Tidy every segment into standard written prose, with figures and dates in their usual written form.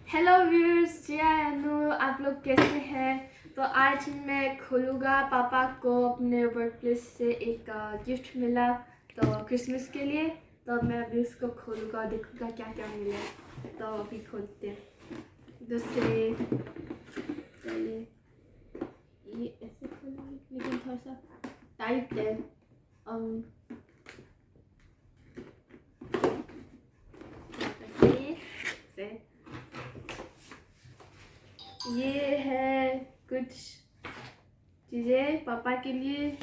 Hello viewers, जिया अनु, आप लोग कैसे हैं। तो आज मैं खोलूँगा। पापा को अपने वर्क प्लेस से एक गिफ्ट मिला तो क्रिसमस के लिए। तो मैं अभी उसको खोलूँगा और देखूँगा क्या क्या मिला। तो अभी खोलते हैं। दूसरे पहले ये ऐसे खोलूँगी लेकिन थोड़ा सा टाइट है। ऐसे ये है कुछ चीज़ें पापा के लिए।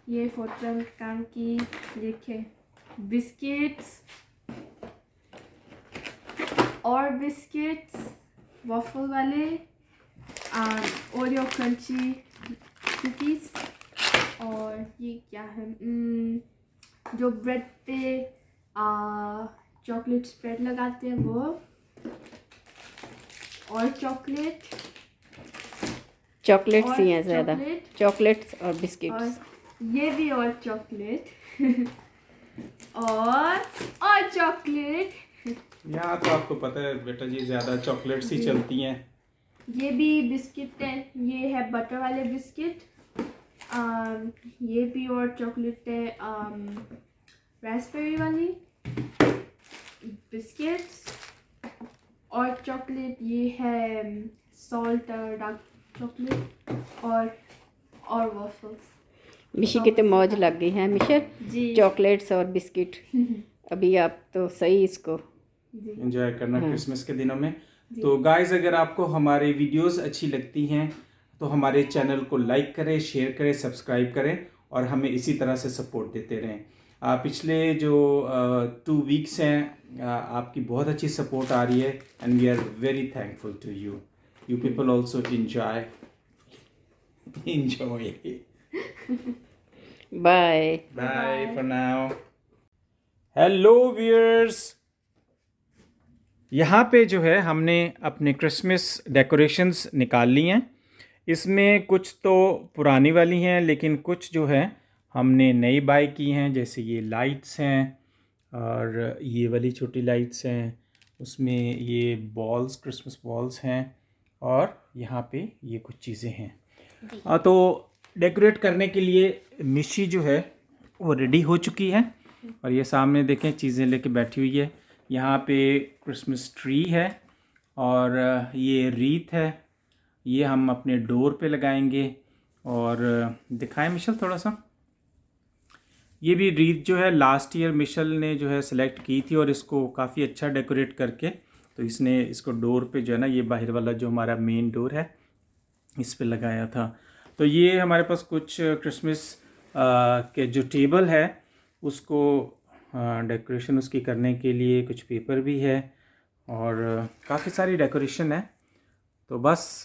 ये फोटो काम की लिखे बिस्किट्स और बिस्किट्स वॉफल वाले, ओरियो क्रंची कुकीज़। और ये क्या है, जो ब्रेड पे चॉकलेट स्प्रेड लगाते हैं वो, और चॉकलेट्स और ही हैं ज़्यादा। चॉकलेट्स और बिस्किट्स। और ये भी और चॉकलेट और चॉकलेट। यहाँ तो आपको पता है बेटा जी, ज़्यादा चॉकलेट्स ही चलती हैं। ये भी बिस्किट है, ये है बटर वाले बिस्किट। ये भी और चॉकलेट है, रास्पबेरी वाली बिस्किट्स। और चॉकलेट ये है सॉल्ट डार्क चॉकलेट और वॉफल्स। मिशी की तो मौज लग गई है मिशर, जी चॉकलेट्स और बिस्किट। अभी आप तो सही इसको एंजॉय करना क्रिसमस के दिनों में। तो गाइस, अगर आपको हमारे वीडियोस अच्छी लगती हैं तो हमारे चैनल को लाइक करें, शेयर करें, सब्सक्राइब करें और हमें इसी तरह से सपोर्ट देते रहें। पिछले जो 2 वीक्स हैं आपकी बहुत अच्छी सपोर्ट आ रही है and we are very thankful to you. You people also enjoy bye bye for now. Hello viewers, यहाँ पे जो है हमने अपने क्रिसमस डेकोरेशंस निकाल ली हैं। इसमें कुछ तो पुरानी वाली हैं लेकिन कुछ जो है हमने नई बाय की हैं। जैसे ये लाइट्स हैं और ये वाली छोटी लाइट्स हैं, उसमें ये बॉल्स, क्रिसमस बॉल्स हैं और यहाँ पे ये कुछ चीज़ें हैं। तो डेकोरेट करने के लिए मिशी जो है वो रेडी हो चुकी है और ये सामने देखें चीज़ें लेके बैठी हुई है। यहाँ पे क्रिसमस ट्री है और ये रीत है, ये हम अपने डोर पे लगाएंगे। और दिखाएं मिशल थोड़ा सा। ये भी रीत जो है लास्ट ईयर मिशल ने जो है सेलेक्ट की थी और इसको काफ़ी अच्छा डेकोरेट करके तो इसने इसको डोर पे जो है ना, ये बाहर वाला जो हमारा मेन डोर है इस पे लगाया था। तो ये हमारे पास कुछ क्रिसमस के जो टेबल है उसको डेकोरेशन उसकी करने के लिए कुछ पेपर भी है और काफ़ी सारी डेकोरेशन है। तो बस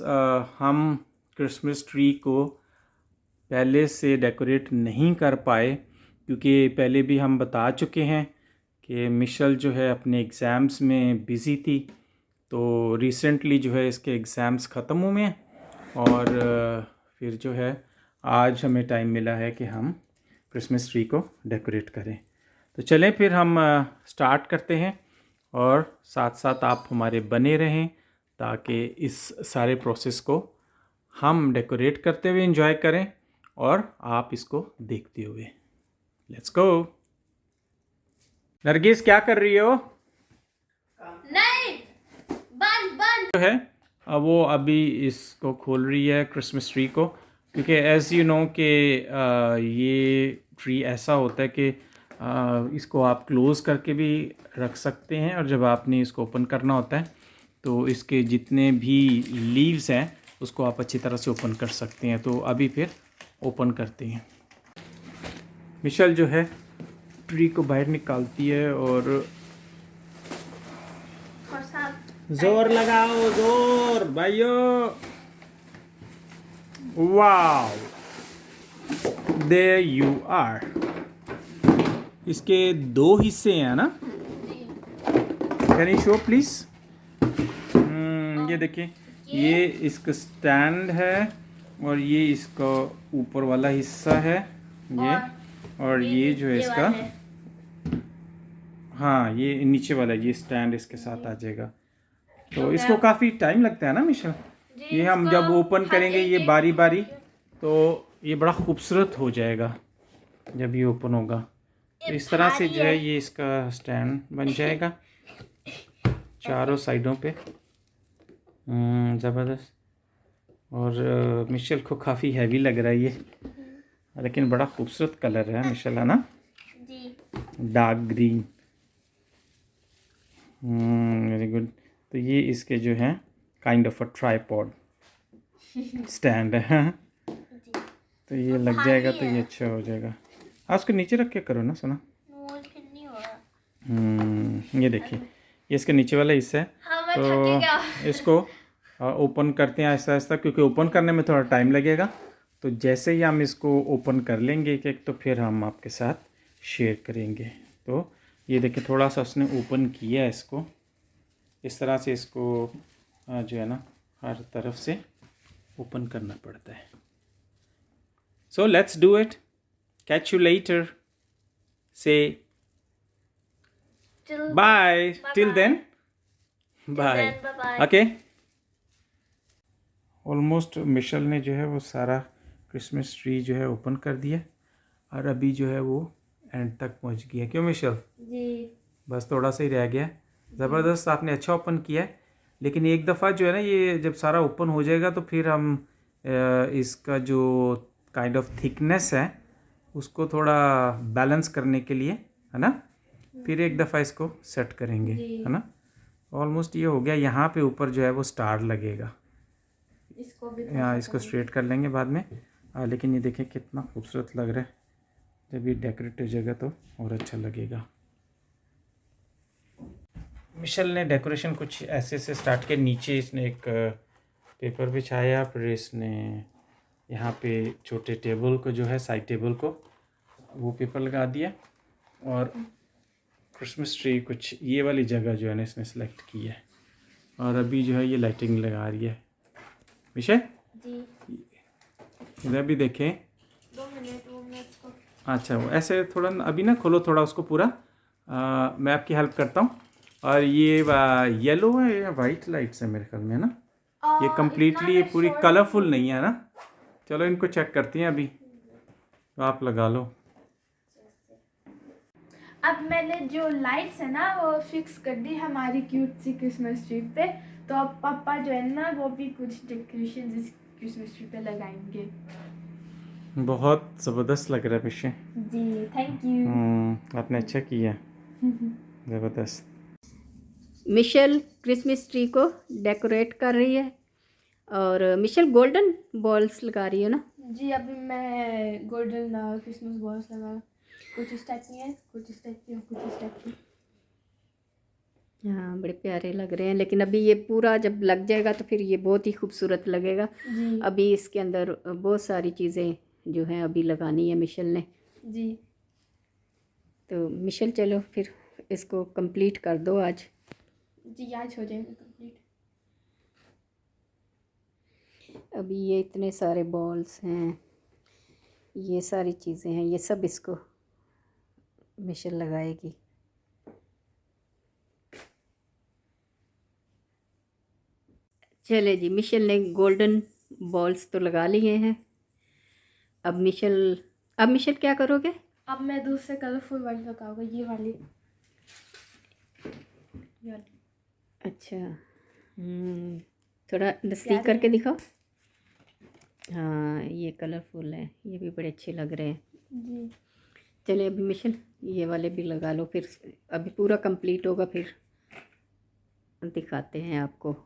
हम क्रिसमस ट्री को पहले से डेकोरेट नहीं कर पाए क्योंकि पहले भी हम बता चुके हैं कि मिशल जो है अपने एग्ज़ाम्स में बिज़ी थी। तो रिसेंटली जो है इसके एग्ज़ाम्स ख़त्म हुए हैं और फिर जो है आज हमें टाइम मिला है कि हम क्रिसमस ट्री को डेकोरेट करें। तो चलें फिर हम स्टार्ट करते हैं और साथ साथ आप हमारे बने रहें ताकि इस सारे प्रोसेस को हम डेकोरेट करते हुए एंजॉय करें और आप इसको देखते हुए। Let's go. नरगिस क्या कर रही हो? नहीं, बंद जो है वो अभी इसको खोल रही है क्रिसमस ट्री को, क्योंकि एज़ यू नो कि ये ट्री ऐसा होता है कि इसको आप क्लोज़ करके भी रख सकते हैं और जब आपने इसको ओपन करना होता है तो इसके जितने भी लीव्स हैं उसको आप अच्छी तरह से ओपन कर सकते हैं। तो अभी फिर ओपन करते हैं। मिशल जो है ट्री को बाहर निकालती है और जोर लगाओ, जोर भाइयों। Wow, there you are. इसके 2 हिस्से हैं ना? Can you show please? ये देखिए, ये इसका स्टैंड है और ये इसका ऊपर वाला हिस्सा है ये, और ये जो है इसका हाँ ये नीचे वाला ये स्टैंड इसके साथ आ जाएगा। तो इसको काफ़ी टाइम लगता है ना मिशेल? ये हम जब ओपन करेंगे ये बारी बारी, तो ये बड़ा खूबसूरत हो जाएगा जब ये ओपन होगा। तो इस तरह से जो है ये इसका स्टैंड बन जाएगा चारों साइडों पे। ज़बरदस्त। और मिशेल को काफ़ी हैवी लग रहा है ये, लेकिन बड़ा खूबसूरत कलर है मिशेल, है ना? जी। Dark green. Very good. तो ये इसके जो है kind of a tripod stand है। तो ये लग जाएगा तो ये अच्छा हो जाएगा। हाँ उसको नीचे रख के करो ना सुना। नहीं हो रहा। ये देखिए ये इसके नीचे वाला हिस्सा है। हाँ, मैं थक गया। तो इसको ओपन करते हैं आहिस्ता आहिस्ता, क्योंकि ओपन करने में थोड़ा टाइम लगेगा। तो जैसे ही हम इसको ओपन कर लेंगे एक एक, तो फिर हम आपके साथ शेयर करेंगे। तो ये देखिए थोड़ा सा उसने ओपन किया है इसको, इस तरह से इसको जो है ना हर तरफ से ओपन करना पड़ता है। So let's do it. Catch you later. Say bye. Till then bye. Okay. Almost Michelle ने जो है वो सारा क्रिसमस ट्री जो है ओपन कर दिया, और अभी जो है वो एंड तक पहुंच गया। क्यों मिशेल? जी। बस थोड़ा सा ही रह गया। ज़बरदस्त, आपने अच्छा ओपन किया है। लेकिन एक दफ़ा जो है ना ये जब सारा ओपन हो जाएगा तो फिर हम इसका जो काइंड ऑफ थिकनेस है उसको थोड़ा बैलेंस करने के लिए, है ना, फिर एक दफ़ा इसको सेट करेंगे, है ना। ऑलमोस्ट ये हो गया। यहाँ पे ऊपर जो है वो स्टार लगेगा। इसको भी यहाँ इसको स्ट्रेट कर लेंगे बाद में। लेकिन ये देखें कितना खूबसूरत लग रहा है। जब ये डेकोरेट हो जाएगा तो और अच्छा लगेगा। मिशेल ने डेकोरेशन कुछ ऐसे से स्टार्ट किया। नीचे इसने एक पेपर बिछाया, फिर इसने यहाँ पे छोटे टेबल को जो है साइड टेबल को वो पेपर लगा दिया, और क्रिसमस ट्री कुछ ये वाली जगह जो है ना इसने सेलेक्ट की है, और अभी जो है ये लाइटिंग लगा रही है। मिशेल जी। इधर भी देखें। 2 मिनट वो मैं इसको। अच्छा वो ऐसे थोड़ा अभी ना खोलो थोड़ा उसको पूरा। मैं आपकी हेल्प करता हूँ। और ये येलो है या वाइट लाइट्स है मेरे ख्याल में, है ना। ये कम्प्लीटली पूरी कलरफुल नहीं है ना। चलो इनको चेक करती हैं अभी, तो आप लगा लो। अब मैंने जो लाइट्स है ना वो फिक्स कर दी हमारी क्यूट सी क्रिसमस ट्री पे। तो अब पापा जो है ना वो भी कुछ डेकोरेशन इस क्रिसमस ट्री पे लगाएंगे। बहुत ज़बरदस्त लग रहा है पीछे। जी थैंक यू। आपने अच्छा किया, ज़बरदस्त। मिशेल क्रिसमस ट्री को डेकोरेट कर रही है, और मिशेल गोल्डन बॉल्स लगा रही है ना। जी अभी मैं गोल्डन क्रिसमस बॉल्स लगा, कुछ इस टाइप की है, कुछ इस टाइप की, कुछ इस टाइप की। हाँ बड़े प्यारे लग रहे हैं, लेकिन अभी ये पूरा जब लग जाएगा तो फिर ये बहुत ही खूबसूरत लगेगा। जी। अभी इसके अंदर बहुत सारी चीज़ें जो हैं अभी लगानी है मिशेल ने। जी। तो मिशेल चलो फिर इसको कंप्लीट कर दो आज। जी आज हो जाएगा कंप्लीट। अभी ये इतने सारे बॉल्स हैं, ये सारी चीज़ें हैं, ये सब इसको मिशेल लगाएगी। चले जी, मिशेल ने गोल्डन बॉल्स तो लगा लिए हैं। अब मिशेल क्या करोगे? अब मैं दूसरे कलरफुल वाली लगाऊंगा, ये वाली। अच्छा थोड़ा नज़दीक करके दिखाओ। हाँ ये कलरफुल है, ये भी बड़े अच्छे लग रहे हैं। जी। चलिए अभी मिशेल ये वाले भी लगा लो, फिर अभी पूरा कंप्लीट होगा फिर दिखाते हैं आपको।